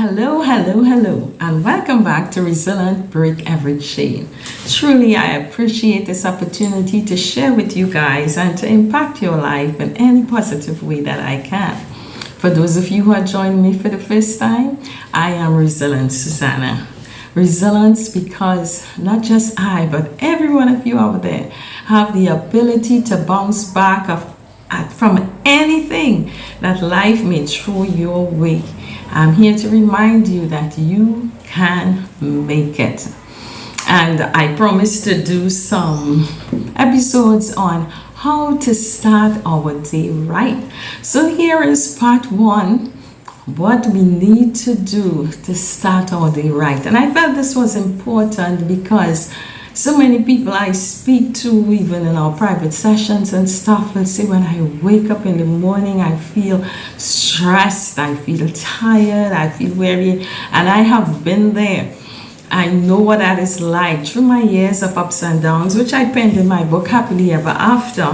Hello, hello, hello, and welcome back to Resilient Break Every Chain. Truly, I appreciate this opportunity to share with you guys and to impact your life in any positive way that I can. For those of you who are joining me for the first time, I am Resilient Susanna. Resilience because not just I, but every one of you out there have the ability to bounce back from anything that life may throw your way. I'm here to remind you that you can make it. And I promise to do some episodes on how to start our day right. So here is part one, what we need to do to start our day right. And I felt this was important because so many people I speak to, even in our private sessions and stuff, will say when I wake up in the morning, I feel stressed, I feel tired, I feel weary, and I have been there. I know what that is like through my years of ups and downs, which I penned in my book, Happily Ever After.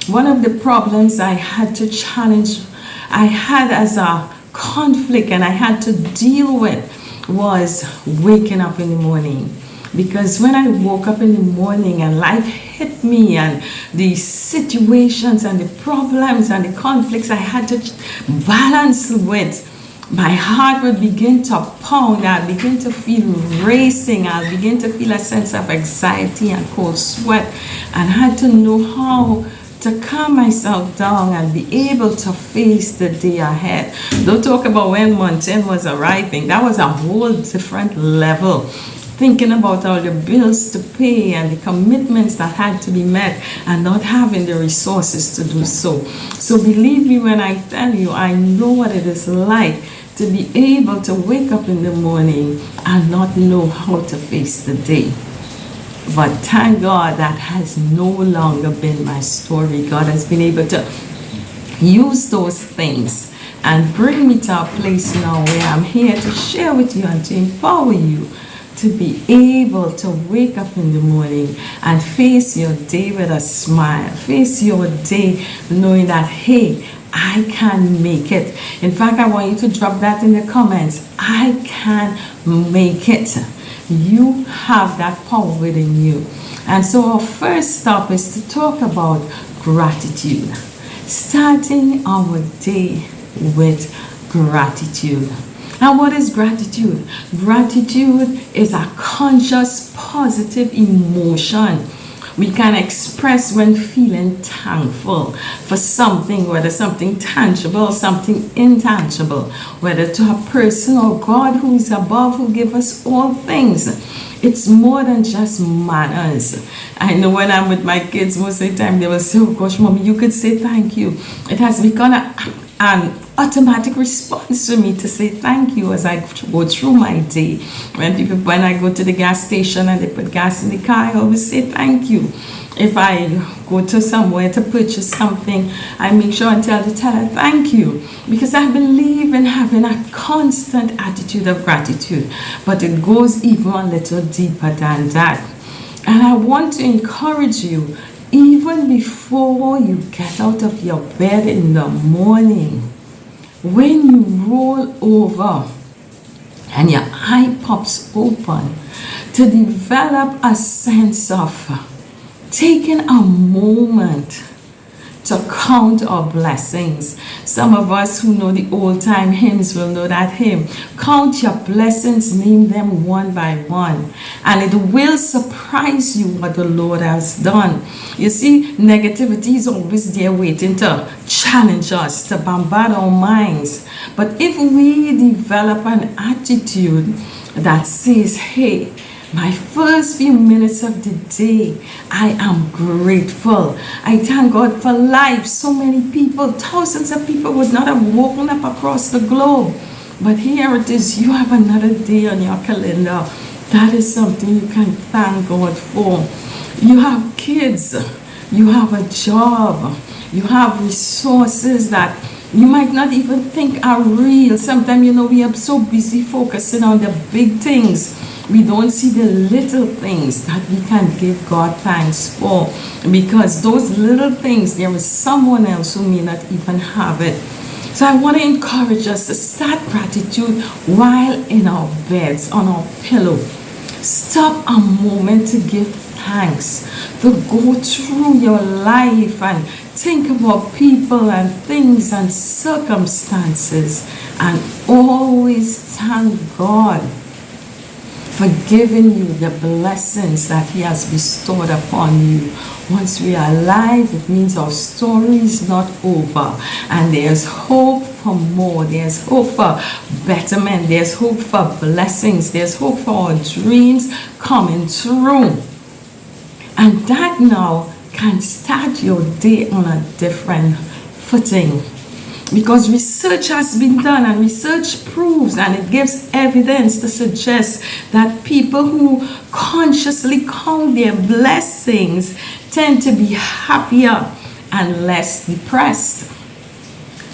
One of the problems I had to challenge, I had as a conflict and I had to deal with was waking up in the morning. Because when I woke up in the morning and life hit me and the situations and the problems and the conflicts I had to balance with, my heart would begin to pound. I'd begin to feel racing. I'd begin to feel a sense of anxiety and cold sweat. And I had to know how to calm myself down and be able to face the day ahead. Don't talk about when month end was arriving. That was a whole different level. Thinking about all the bills to pay and the commitments that had to be met and not having the resources to do so. So believe me when I tell you, I know what it is like to be able to wake up in the morning and not know how to face the day. But thank God that has no longer been my story. God has been able to use those things and bring me to a place now where I'm here to share with you and to empower you to be able to wake up in the morning and face your day with a smile. Face your day knowing that, hey, I can make it. In fact, I want you to drop that in the comments. I can make it. You have that power within you. And so our first stop is to talk about gratitude. Starting our day with gratitude. Now, what is gratitude? Gratitude is a conscious, positive emotion we can express when feeling thankful for something, whether something tangible or something intangible, whether to a person or God who is above, who gives us all things. It's more than just manners. I know when I'm with my kids, most of the time they will say, oh gosh, mommy, you could say thank you. It has become an automatic response to me to say thank you as I go through my day. When I go to the gas station and they put gas in the car, I always say thank you. If I go to somewhere to purchase something, I make sure and tell the teller thank you, because I believe in having a constant attitude of gratitude. But it goes even a little deeper than that. And I want to encourage you, even before you get out of your bed in the morning, when you roll over and your eye pops open, to develop a sense of taking a moment to count our blessings. Some of us who know the old time hymns will know that hymn. Count your blessings, name them one by one, and it will surprise you what the Lord has done. You see, negativity is always there waiting to challenge us, to bombard our minds. But if we develop an attitude that says, hey, my first few minutes of the day, I am grateful. I thank God for life. So many people, thousands of people would not have woken up across the globe. But here it is, you have another day on your calendar. That is something you can thank God for. You have kids, you have a job, you have resources that you might not even think are real. Sometimes, we are so busy focusing on the big things. We don't see the little things that we can give God thanks for. Because those little things, there is someone else who may not even have it. So I want to encourage us to start gratitude while in our beds, on our pillow. Stop a moment to give thanks, to go through your life and think about people and things and circumstances, and always thank God for giving you the blessings that He has bestowed upon you. Once we are alive, it means our story is not over, and there's hope for more. There's hope for betterment. There's hope for blessings. There's hope for our dreams coming true. And that now can start your day on a different footing. Because research has been done, and research proves and it gives evidence to suggest that people who consciously count their blessings tend to be happier and less depressed.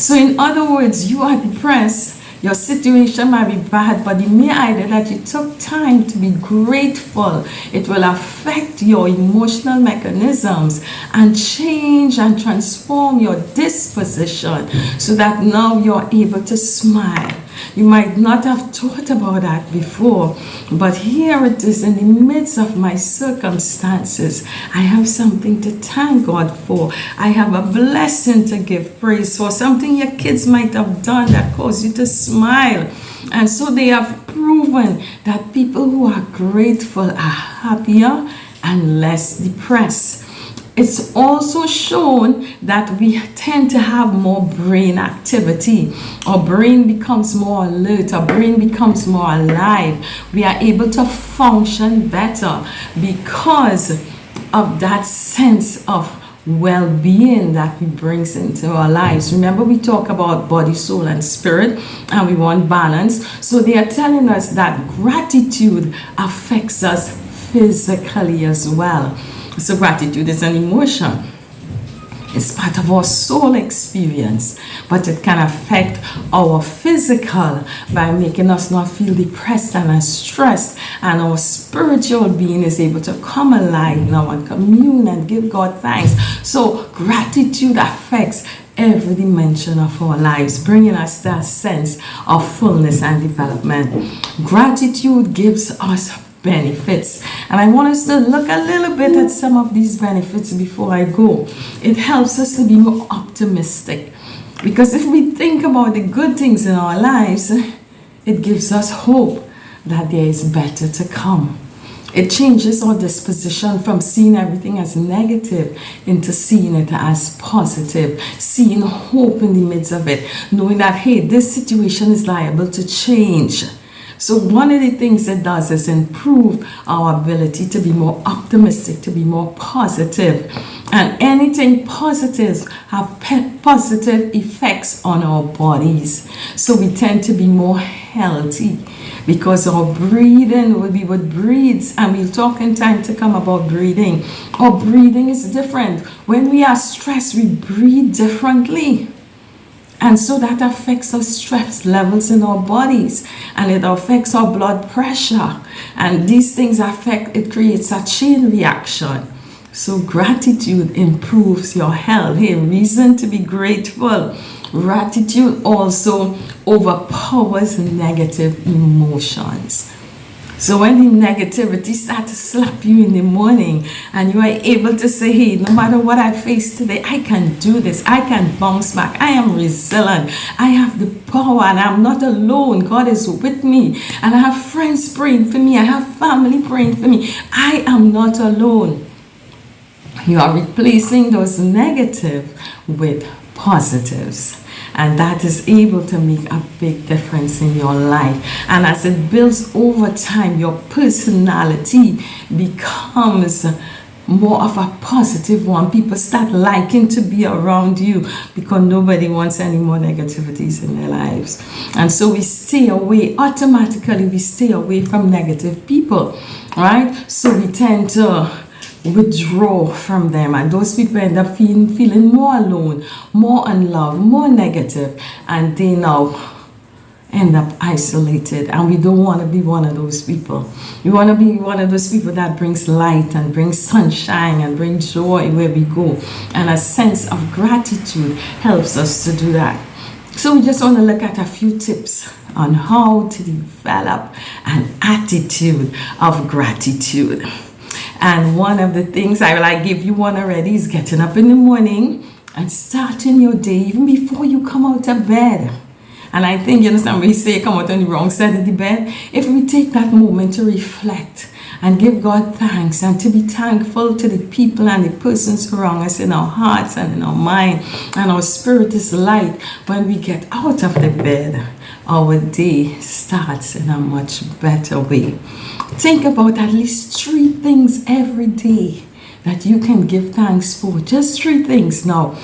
So in other words, you are depressed, your situation might be bad, but the mere idea that you took time to be grateful, it will affect your emotional mechanisms and change and transform your disposition so that now you're able to smile. You might not have thought about that before, but here it is in the midst of my circumstances. I have something to thank God for. I have a blessing to give praise for, something your kids might have done that caused you to smile. And so they have proven that people who are grateful are happier and less depressed. It's also shown that we tend to have more brain activity. Our brain becomes more alert. Our brain becomes more alive. We are able to function better because of that sense of well-being that we brings into our lives. Remember, we talk about body, soul, and spirit, and we want balance. So they are telling us that gratitude affects us physically as well. So gratitude is an emotion. It's part of our soul experience, but it can affect our physical by making us not feel depressed and stressed, and our spiritual being is able to come alive now and commune and give God thanks. So gratitude affects every dimension of our lives, bringing us that sense of fullness and development. Gratitude gives us benefits, and I want us to look a little bit at some of these benefits before I go. It helps us to be more optimistic, because if we think about the good things in our lives, it gives us hope that there is better to come. It changes our disposition from seeing everything as negative into seeing it as positive, seeing hope in the midst of it, knowing that, hey, this situation is liable to change. So one of the things it does is improve our ability to be more optimistic, to be more positive. And anything positive have positive effects on our bodies. So we tend to be more healthy because our breathing will be what breathes. And we'll talk in time to come about breathing. Our breathing is different. When we are stressed, we breathe differently. And so that affects our stress levels in our bodies, and it affects our blood pressure. And these things it creates a chain reaction. So gratitude improves your health. Hey, reason to be grateful. Gratitude also overpowers negative emotions. So when the negativity starts to slap you in the morning and you are able to say, hey, no matter what I face today, I can do this. I can bounce back. I am resilient. I have the power and I'm not alone. God is with me. And I have friends praying for me. I have family praying for me. I am not alone. You are replacing those negative with positives. And that is able to make a big difference in your life. And as it builds over time, your personality becomes more of a positive one. People start liking to be around you because nobody wants any more negativities in their lives. And so we stay away, automatically we stay away from negative people, right? So we tend to withdraw from them, and those people end up feeling more alone, more unloved, more negative, and they now end up isolated. And we don't want to be one of those people. We want to be one of those people that brings light and brings sunshine and brings joy where we go. And a sense of gratitude helps us to do that. So we just want to look at a few tips on how to develop an attitude of gratitude. And one of the things I give you one already is getting up in the morning and starting your day even before you come out of bed. And I think, you understand, when we say come out on the wrong side of the bed, if we take that moment to reflect and give God thanks and to be thankful to the people and the persons around us in our hearts and in our mind, and our spirit is light, when we get out of the bed, our day starts in a much better way. Think about at least 3 things every day that you can give thanks for. Just 3 things. Now,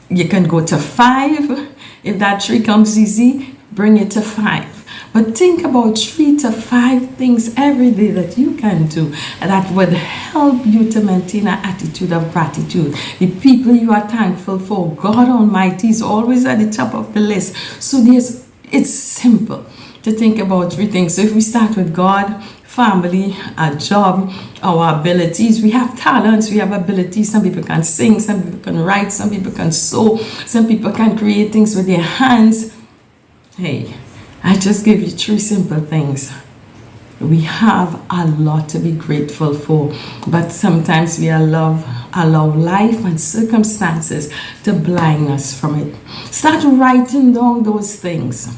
you can go to 5. If that 3 comes easy, bring it to 5. But think about 3 to 5 things every day that you can do that would help you to maintain an attitude of gratitude. The people you are thankful for, God Almighty is always at the top of the list. So it's simple to think about 3 things. So if we start with God, family, a job, our abilities. We have talents, we have abilities. Some people can sing, some people can write, some people can sew, some people can create things with their hands. Hey, I just gave you 3 simple things. We have a lot to be grateful for, but sometimes we allow life and circumstances to blind us from it. Start writing down those things.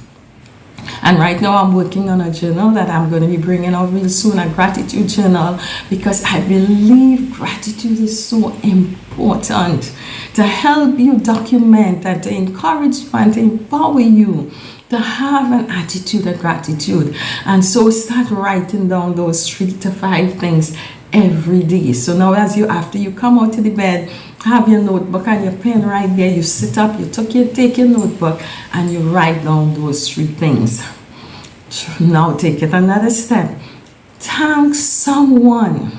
And right now I'm working on a journal that I'm going to be bringing out real soon, a gratitude journal, because I believe gratitude is so important to help you document and to encourage you and to empower you to have an attitude of gratitude. And so start writing down those 3 to 5 things every day. So now after you come out of the bed, have your notebook and your pen right there. You sit up, take your notebook and you write down those 3 things. Now take it another step. Thank someone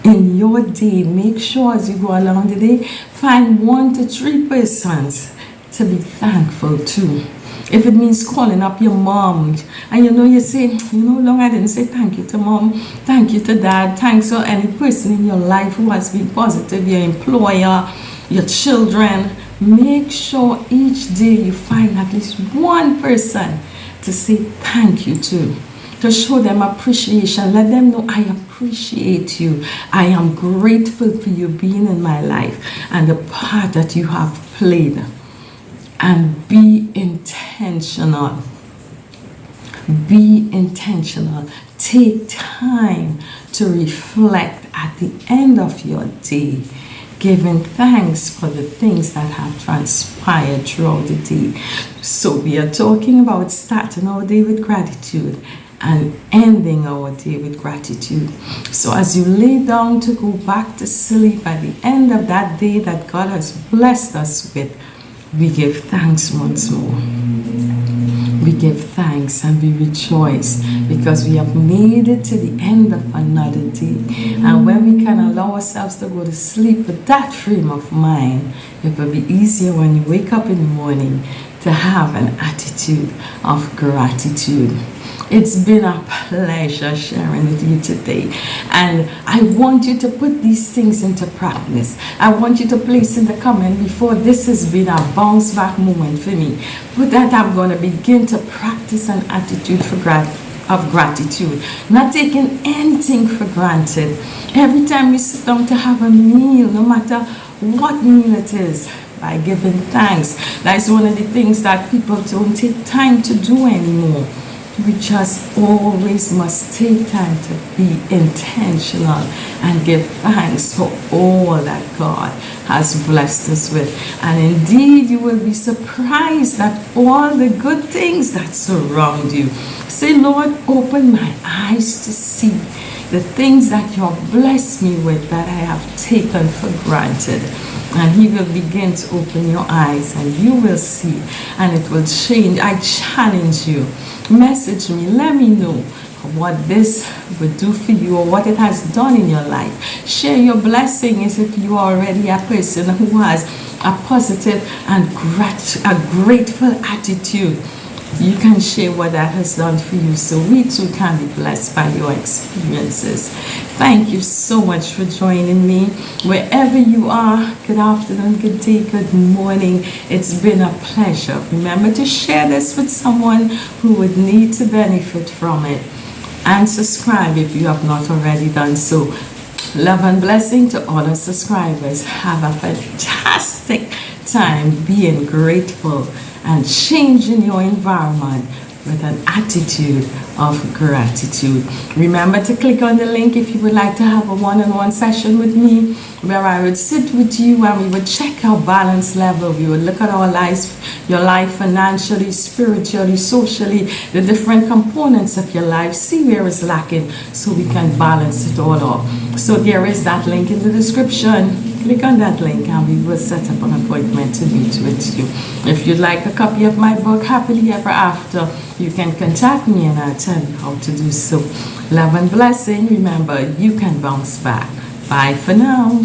in your day. Make sure as you go along the day, find 1 to 3 persons to be thankful to. If it means calling up your mom, and you say, long I didn't say thank you to mom, thank you to dad, thanks to any person in your life who has been positive, your employer, your children. Make sure each day you find at least 1 person to say thank you to show them appreciation. Let them know I appreciate you. I am grateful for you being in my life and the part that you have played. And be intentional. Be intentional. Take time to reflect at the end of your day, giving thanks for the things that have transpired throughout the day. So we are talking about starting our day with gratitude and ending our day with gratitude. So as you lay down to go back to sleep at the end of that day that God has blessed us with, we give thanks once more. We give thanks and we rejoice because we have made it to the end of another day. And when we can allow ourselves to go to sleep with that frame of mind, it will be easier when you wake up in the morning to have an attitude of gratitude. It's been a pleasure sharing with you today. And I want you to put these things into practice. I want you to place in the comment before this has been a bounce back moment for me. With that, I'm going to begin to practice an attitude of gratitude. Not taking anything for granted. Every time we sit down to have a meal, no matter what meal it is, by giving thanks. That's one of the things that people don't take time to do anymore. We just always must take time to be intentional and give thanks for all that God has blessed us with. And indeed, you will be surprised at all the good things that surround you. Say, Lord, open my eyes to see the things that you have blessed me with that I have taken for granted. And He will begin to open your eyes and you will see and it will change. I challenge you. Message me. Let me know what this would do for you or what it has done in your life. Share your blessings if you are already a person who has a positive and a grateful attitude you can share what that has done for you so we too can be blessed by your experiences. Thank you so much for joining me. Wherever you are, good afternoon, good day, good morning. It's been a pleasure. Remember to share this with someone who would need to benefit from it. And subscribe if you have not already done so. Love and blessing to all our subscribers. Have a fantastic time being grateful and changing your environment with an attitude of gratitude. Remember to click on the link if you would like to have a one-on-one session with me, where I would sit with you and we would check our balance level. We would look at our lives, your life financially, spiritually, socially, the different components of your life, see where it's lacking so we can balance it all up. So there is that link in the description. Click on that link and we will set up an appointment to meet with you. If you'd like a copy of my book, Happily Ever After, you can contact me and I'll tell you how to do so. Love and blessing. Remember, you can bounce back. Bye for now.